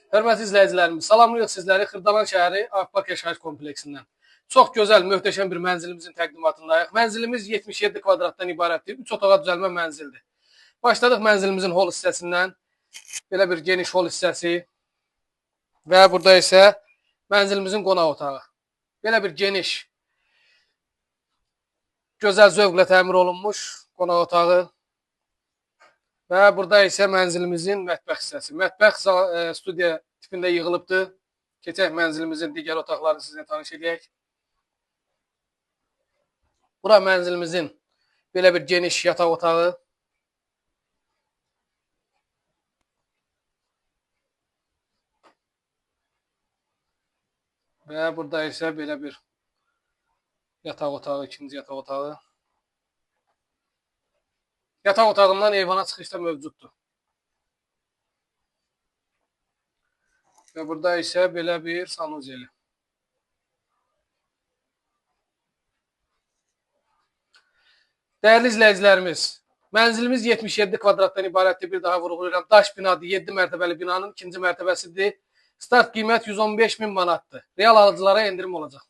Hörmətli izləyicilərimiz, salamlayıq sizləri Xırdalan şəhəri Akpark yaşayış kompleksindən. Çox gözəl, möhtəşəm bir mənzilimizin təqdimatındayıq. Mənzilimiz 77 kvadratdan ibarətdir. 3 otağa düzəlmə mənzildir. Başladıq mənzilimizin hol hissəsindən. Belə bir geniş hol hissəsi. Və burada isə mənzilimizin qonaq otağı. Belə bir geniş, gözəl zövqlə təmir olunmuş qonaq otağı. Və burada isə mənzilimizin mətbəx hissəsi. Mətbəx studiya tipində yığılıbdır. Keçək mənzilimizin digər otaqlarını sizə tanış edək. Bura mənzilimizin belə bir geniş yataq otağı. Və burada isə belə bir yataq otağı, ikinci yataq otağı. Yataq otağından eyvana çıxış da mövcuddur. Və burada isə belə bir sanuzeli. Dəyərli izləyicilərimiz, mənzilimiz 77 kvadratdan ibarətdir. Bir daha vurğulayıram. Daş binadır, 7 mərtəbəli binanın ikinci mərtəbəsidir. Start qiymət 115.000 manatdır. Real alıcılara endirim olacaq.